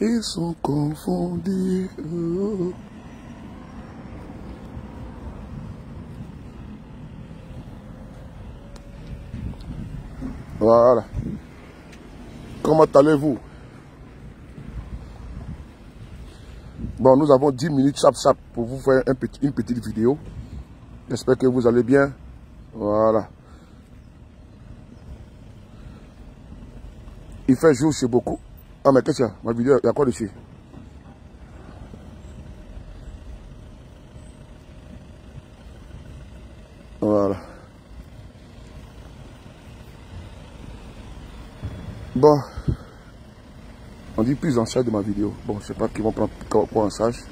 Ils sont confondus. Voilà. Comment allez-vous? Bon, nous avons 10 minutes sap pour vous faire une petite vidéo. J'espère que vous allez bien. Voilà. Il fait jour chez beaucoup. Ah, mais qu'est-ce qu'il y a? Ma vidéo, il y a quoi dessus? Voilà. Bon. On dit plus en charge de ma vidéo. Bon, je sais pas qui vont prendre quoi en charge.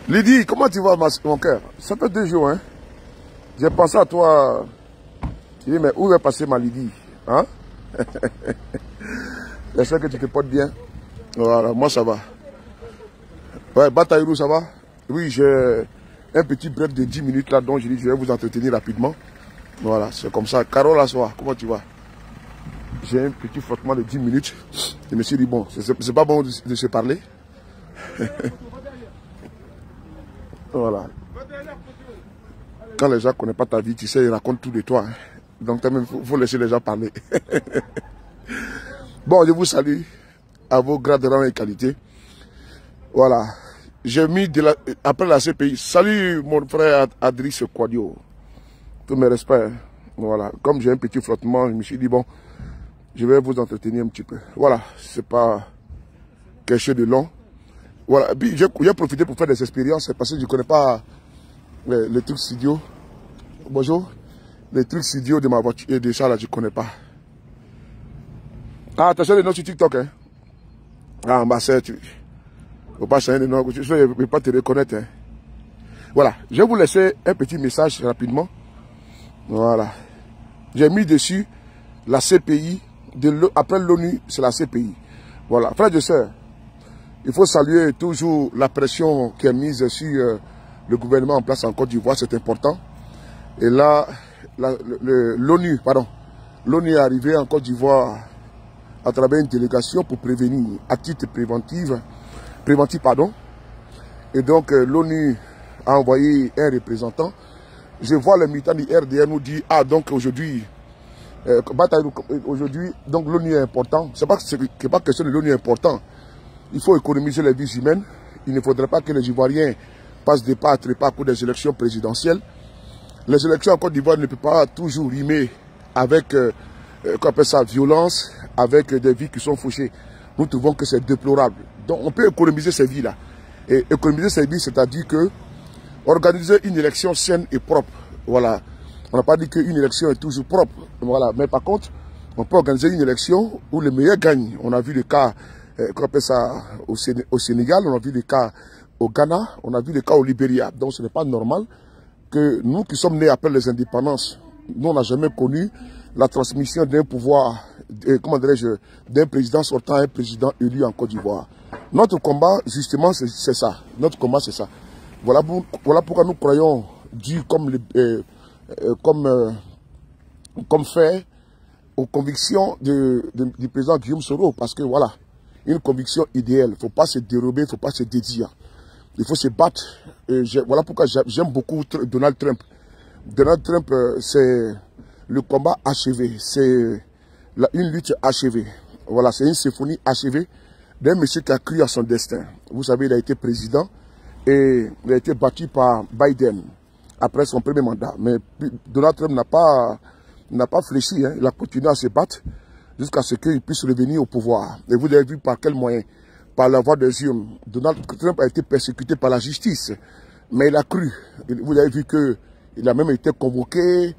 Lydie, comment tu vas, mon cœur? Ça fait 2 jours, hein? J'ai pensé à toi. Je dis, mais où est passée ma Lydie? Hein? J'espère que tu te portes bien. Voilà, moi ça va. Ouais, Bataïrou, ça va? Oui, j'ai un petit bref de 10 minutes là, donc je dis, je vais vous entretenir rapidement. Voilà, c'est comme ça. Carole, à soi, comment tu vas? J'ai un petit frottement de 10 minutes. Je me suis dit, bon, c'est pas bon de se parler. Voilà. Quand les gens ne connaissent pas ta vie, tu sais, ils racontent tout de toi. Hein. Donc, il faut laisser les gens parler. Bon, je vous salue à vos grades de rang et qualité. Voilà. J'ai mis après la CPI. Salut mon frère Adrice Quadio. Tous mes respects. Hein. Voilà. Comme j'ai un petit flottement, je me suis dit, bon, je vais vous entretenir un petit peu. Voilà. C'est pas quelque chose de long. Voilà. Et puis, j'ai profité pour faire des expériences parce que je ne connais pas les trucs studio. Bonjour. Les trucs studio de ma voiture et de ça là, je ne connais pas. Ah, attention les noms sur TikTok, hein. Ah, bah c'est, tu faut pas changer de nom, je ne peux pas te reconnaître, hein. Voilà, je vais vous laisser un petit message rapidement. Voilà. J'ai mis dessus la CPI, après l'ONU, c'est la CPI. Voilà, frères et sœurs, il faut saluer toujours la pression qui est mise sur le gouvernement en place en Côte d'Ivoire, c'est important. Et là, l'ONU est arrivé en Côte d'Ivoire à travers une délégation pour prévenir, à titre préventif. Et donc, l'ONU a envoyé un représentant. Je vois le militant du RDR nous dire, ah, donc aujourd'hui, donc l'ONU est important. C'est pas question de l'ONU est important. Il faut économiser les vies humaines. Il ne faudrait pas que les Ivoiriens passent des pas à trépas pour des élections présidentielles. Les élections en Côte d'Ivoire ne peuvent pas toujours rimer avec qu'on appelle ça violence, avec des vies qui sont fauchées. Nous trouvons que c'est déplorable. Donc on peut économiser ces vies-là. Et économiser ces vies, c'est-à-dire que organiser une élection saine et propre. Voilà. On n'a pas dit qu'une élection est toujours propre. Voilà. Mais par contre, on peut organiser une élection où les meilleurs gagnent. On a vu le cas, qu'on appelle ça au Sénégal, on a vu le cas au Ghana, on a vu le cas au Libéria. Donc ce n'est pas normal que nous qui sommes nés après les indépendances, nous on n'a jamais connu la transmission d'un pouvoir, comment dirais-je, d'un président sortant à un président élu en Côte d'Ivoire. Notre combat, justement, c'est ça. Notre combat, c'est ça. Voilà pourquoi nous croyons dû comme fait aux convictions du président Guillaume Soro. Parce que voilà, une conviction idéale. Il ne faut pas se dérober, il ne faut pas se dédire. Il faut se battre. Voilà pourquoi j'aime beaucoup Donald Trump. Donald Trump, c'est le combat achevé. C'est une lutte achevée. Voilà, c'est une symphonie achevée d'un monsieur qui a cru à son destin. Vous savez, il a été président et il a été battu par Biden après son premier mandat. Mais Donald Trump n'a pas fléchi. Hein. Il a continué à se battre jusqu'à ce qu'il puisse revenir au pouvoir. Et vous avez vu par quel moyen? Par la voie des urnes. Donald Trump a été persécuté par la justice. Mais il a cru. Vous avez vu qu'il a même été convoqué.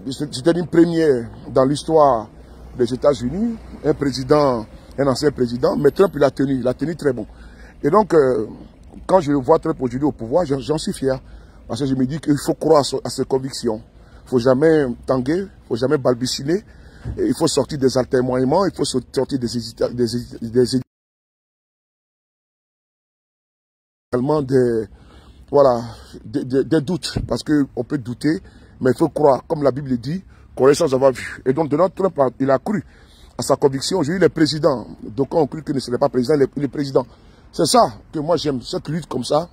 C'était une première dans l'histoire des États-Unis. Un ancien président. Mais Trump, il a tenu très bon. Et donc, quand je vois Trump aujourd'hui au pouvoir, j'en suis fier. Parce que je me dis qu'il faut croire à ses convictions. Il ne faut jamais tanguer, il ne faut jamais balbutiner. Il faut sortir des atermoiements, il faut sortir des doutes, parce qu'on peut douter Mais il faut croire, comme la Bible dit, croire sans avoir vu. Et donc Donald Trump, il a cru à sa conviction. J'ai eu le président. Donc on a cru qu'il ne serait pas président, il est président. C'est ça que moi j'aime, cette lutte comme ça,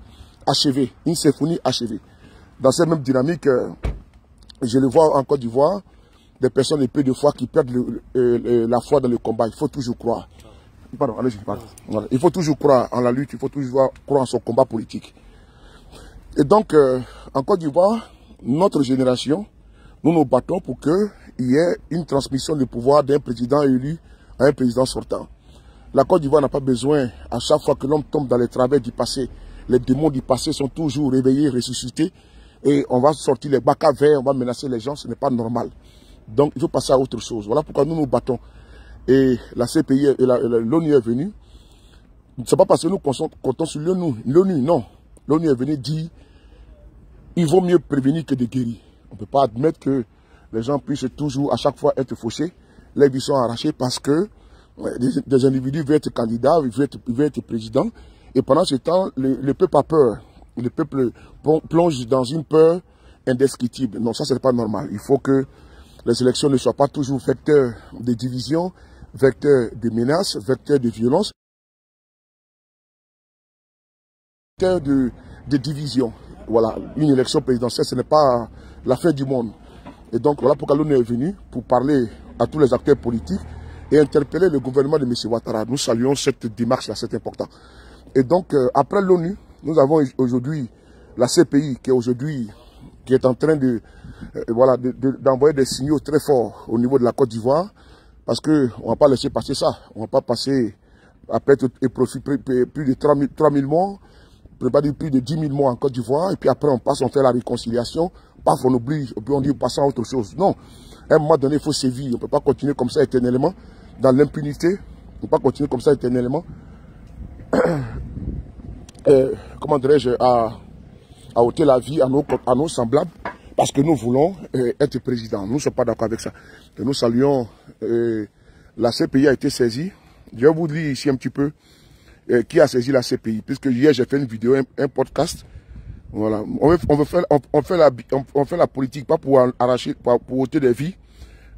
achevée, une symphonie achevée. Dans cette même dynamique, je le vois en Côte d'Ivoire, des personnes de peu de foi qui perdent la foi dans le combat. Il faut toujours croire. Pardon, allez-y, pardon. Voilà. Il faut toujours croire en la lutte, il faut toujours croire en son combat politique. Et donc, en Côte d'Ivoire, notre génération, nous nous battons pour qu'il y ait une transmission de pouvoir d'un président élu à un président sortant. La Côte d'Ivoire n'a pas besoin, à chaque fois que l'homme tombe dans les travers du passé, les démons du passé sont toujours réveillés, ressuscités, et on va sortir les bacs à verre, on va menacer les gens, ce n'est pas normal. Donc, il faut passer à autre chose. Voilà pourquoi nous nous battons. Et la CPI et l'ONU est venue. Ce n'est pas parce que nous comptons sur l'ONU. L'ONU, non. L'ONU est venue dire il vaut mieux prévenir que de guérir. On ne peut pas admettre que les gens puissent toujours, à chaque fois, être fauchés. Les vies sont arrachées parce que des individus veulent être candidats, veulent être présidents. Et pendant ce temps, le peuple a peur. Le peuple plonge dans une peur indescriptible. Non, ça, ce n'est pas normal. Il faut que les élections ne soient pas toujours vecteurs de division, vecteurs de menaces, vecteurs de violence, vecteurs de division. Voilà, une élection présidentielle, ce n'est pas la fin du monde. Et donc, voilà pourquoi l'ONU est venue pour parler à tous les acteurs politiques et interpeller le gouvernement de M. Ouattara. Nous saluons cette démarche-là, c'est important. Et donc, après l'ONU, nous avons aujourd'hui la CPI qui est en train d'envoyer des signaux très forts au niveau de la Côte d'Ivoire, parce qu'on ne va pas laisser passer ça. On ne va pas passer, après plus de 3 000 morts, pas dire plus de 10 000 morts en Côte d'Ivoire, et puis après on passe, on fait la réconciliation, paf, on oublie, et puis on dit passons à autre chose. Non, à un moment donné, il faut sévir. On ne peut pas continuer comme ça éternellement, dans l'impunité. On ne peut pas continuer comme ça éternellement. Comment dirais-je, à ôter la vie à nos semblables, parce que nous voulons être président. Nous ne sommes pas d'accord avec ça. Et nous saluons, la CPI a été saisie. Je vais vous dire ici un petit peu qui a saisi la CPI, puisque hier j'ai fait une vidéo, un podcast. Voilà. On fait la politique, pas pour arracher, pour ôter des vies.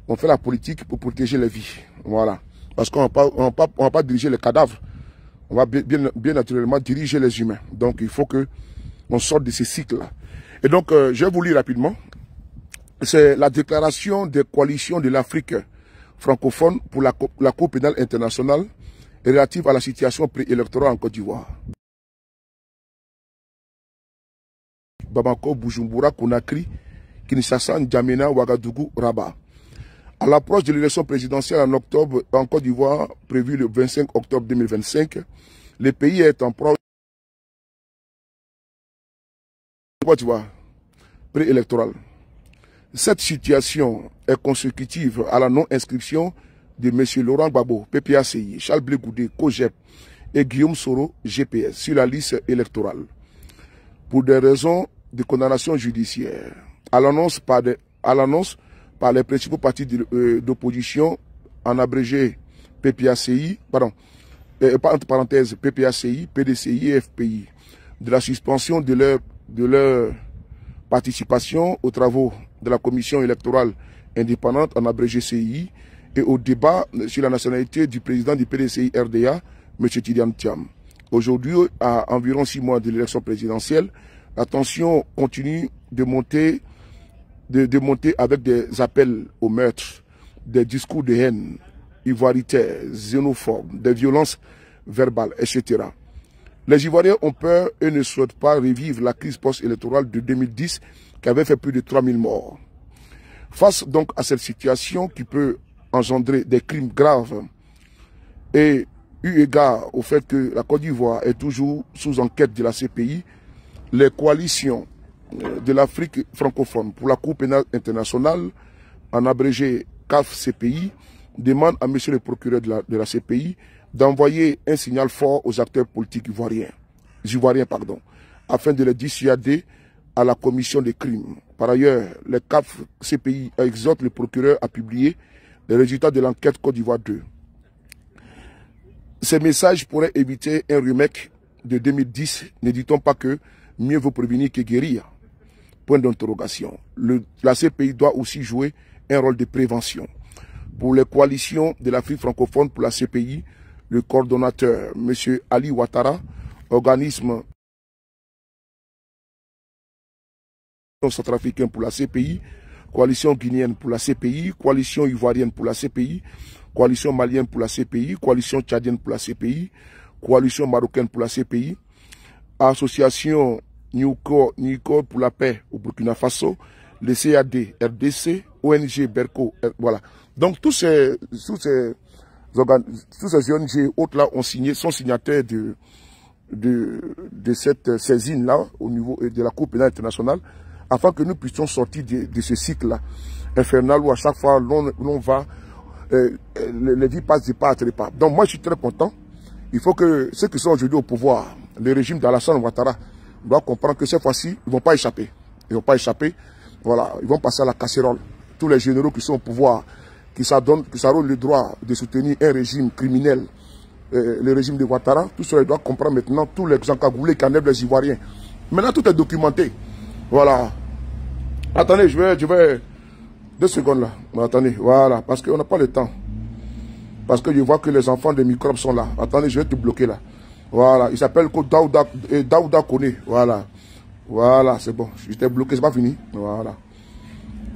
On fait la politique pour protéger les vies. Voilà. Parce qu'on ne va pas diriger les cadavres. On va bien naturellement diriger les humains. Donc il faut qu'on sorte de ces cycles-là. Et donc, je vais vous lire rapidement. C'est la déclaration des coalitions de l'Afrique francophone pour la Cour pénale internationale relative à la situation préélectorale en Côte d'Ivoire. Bamako, Bujumbura, Conakry, Kinshasa, N'Djamena, Ouagadougou, Rabat. À l'approche de l'élection présidentielle en octobre en Côte d'Ivoire, prévue le 25 octobre 2025, le pays est en proie préélectorale. Cette situation est consécutive à la non-inscription de M. Laurent Gbagbo, PPACI, Charles Blé Goudé, COGEP et Guillaume Soro, GPS, sur la liste électorale, pour des raisons de condamnation judiciaire. À l'annonce par les principaux partis d'opposition, en abrégé PPACI, entre parenthèses PPACI, PDCI et FPI, de la suspension de leur participation aux travaux de la commission électorale indépendante, en abrégé CI, et au débat sur la nationalité du président du PDCI RDA, M. Tidiane Thiam. Aujourd'hui, à environ 6 mois de l'élection présidentielle, la tension continue de monter avec des appels au meurtre, des discours de haine, ivoiritaires, xénophobes, des violences verbales, etc. Les Ivoiriens ont peur et ne souhaitent pas revivre la crise post-électorale de 2010 qui avait fait plus de 3 000 morts. Face donc à cette situation qui peut engendrer des crimes graves et eu égard au fait que la Côte d'Ivoire est toujours sous enquête de la CPI, les coalitions de l'Afrique francophone pour la Cour pénale internationale, en abrégé CAF-CPI, demandent à M. le procureur de la CPI d'envoyer un signal fort aux acteurs politiques ivoiriens, afin de les dissuader à la commission des crimes. Par ailleurs, le CAF-CPI exhorte le procureur à publier les résultats de l'enquête Côte d'Ivoire 2. Ces messages pourraient éviter un remake de 2010. Ne dit-on pas que mieux vaut prévenir que guérir? Point d'interrogation. La CPI doit aussi jouer un rôle de prévention. Pour les coalitions de l'Afrique francophone pour la CPI, le coordonnateur, M. Ali Ouattara, organisme centrafricain pour la CPI, coalition guinéenne pour la CPI, coalition ivoirienne pour la CPI, coalition malienne pour la CPI, coalition tchadienne pour la CPI, coalition marocaine pour la CPI, association Nico pour la paix au Burkina Faso, le CAD, RDC, ONG, Berco, voilà. Donc tous ces ONG autres là sont signataires de cette saisine-là au niveau de la Cour pénale internationale, afin que nous puissions sortir de ce cycle-là infernal où à chaque fois l'on va, les vies passent de pas à trépas. Donc moi je suis très content. Il faut que ceux qui sont aujourd'hui au pouvoir, le régime d'Alassane Ouattara, doivent comprendre que cette fois-ci, ils ne vont pas échapper. Ils ne vont pas échapper. Voilà, ils vont passer à la casserole. Tous les généraux qui sont au pouvoir, qui s'arrogent le droit de soutenir un régime criminel, le régime de Ouattara, tout cela, ils doivent comprendre maintenant tous les encagoulés qui enlèvent les Ivoiriens. Maintenant, tout est documenté. Voilà. Attendez, je vais 2 secondes là. Attendez, voilà, parce qu'on n'a pas le temps. Parce que je vois que les enfants des microbes sont là. Attendez, je vais te bloquer là. Voilà, il s'appelle Daouda Kone. Voilà. Voilà, c'est bon. Je t'ai bloqué, c'est pas fini. Voilà.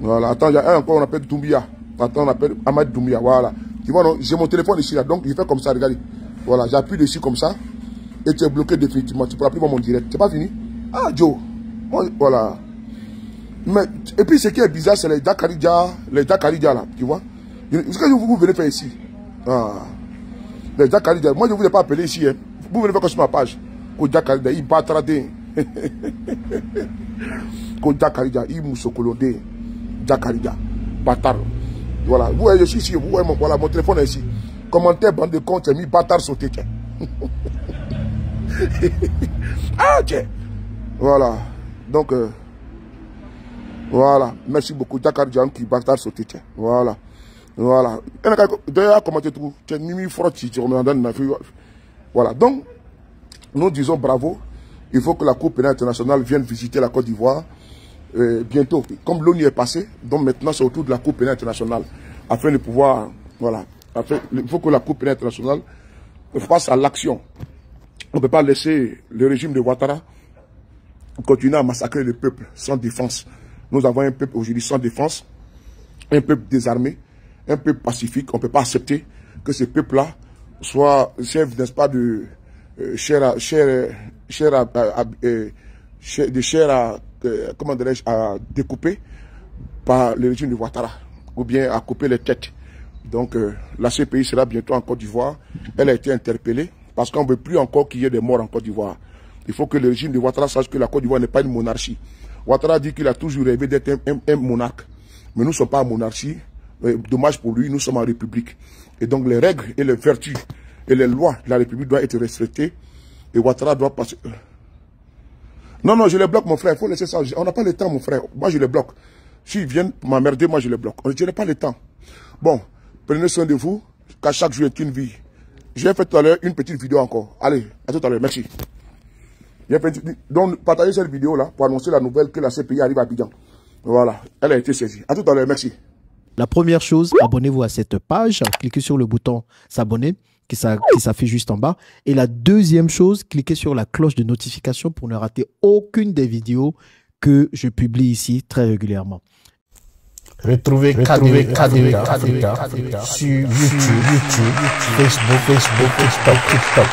Voilà, attends, il y a un encore, on appelle Doumbia. Attends, on appelle Ahmad Doumbia. Voilà. Tu vois, j'ai mon téléphone ici là. Donc, je fais comme ça, regardez. Voilà, j'appuie dessus comme ça. Et tu es bloqué définitivement. Tu ne pourras plus voir mon direct. C'est pas fini? Ah, Joe. Voilà. Mais, et puis, ce qui est bizarre, c'est les Dakarija là. Tu vois? Ce que vous venez faire ici. Ah. Les Dakarija. Moi, je ne vous ai pas appelé ici. Hein. Vous venez faire comme sur ma page. Dakarija, il battra des. Dakarija, il moussokolondé. Dakarija. Bâtard. Voilà. Vous voyez, je suis ici. Vous voyez, voilà, mon téléphone est ici. Commentaire, bande de compte, j'ai mis bâtard sauté. Ah, tiens. Voilà. Donc, voilà. Merci beaucoup. Dakarija, qui bâtard sauté. Voilà. Voilà. D'ailleurs, comment tu trouves? Tu es mimi frotte si tu remets dans ma fille. Voilà. Donc, nous disons bravo. Il faut que la Cour pénale internationale vienne visiter la Côte d'Ivoire bientôt. Comme l'ONU est passée, donc maintenant c'est autour de la Cour pénale internationale. Afin de pouvoir, voilà. Il faut que la Cour pénale internationale fasse à l'action. On ne peut pas laisser le régime de Ouattara continuer à massacrer le peuple sans défense. Nous avons un peuple aujourd'hui sans défense, un peuple désarmé, un peuple pacifique. On ne peut pas accepter que ce peuple-là soit chef, n'est-ce pas, de chair à découper par le régime de Ouattara, ou bien à couper les têtes. Donc la CPI sera bientôt en Côte d'Ivoire. Elle a été interpellée parce qu'on ne veut plus encore qu'il y ait des morts en Côte d'Ivoire. Il faut que le régime de Ouattara sache que la Côte d'Ivoire n'est pas une monarchie. Ouattara dit qu'il a toujours rêvé d'être un monarque. Mais nous ne sommes pas en monarchie. Dommage pour lui, nous sommes en république. Et donc les règles et les vertus et les lois de la république doivent être respectées. Et Ouattara doit passer... Non, non, je les bloque, mon frère. Il faut laisser ça. On n'a pas le temps, mon frère. Moi, je les bloque. S'ils viennent m'emmerder, moi, je les bloque. Je n'ai pas le temps. Bon, prenez soin de vous, car chaque jour est une vie. J'ai fait tout à l'heure une petite vidéo encore. Allez, à tout à l'heure. Merci. Donc, partagez cette vidéo-là pour annoncer la nouvelle que la CPI arrive à Abidjan. Voilà. Elle a été saisie. À tout à l'heure. Merci. La première chose, abonnez-vous à cette page. Cliquez sur le bouton s'abonner qui s'affiche juste en bas. Et la deuxième chose, cliquez sur la cloche de notification pour ne rater aucune des vidéos que je publie ici très régulièrement. Retrouvez KDV Africa sur YouTube, Facebook, TikTok.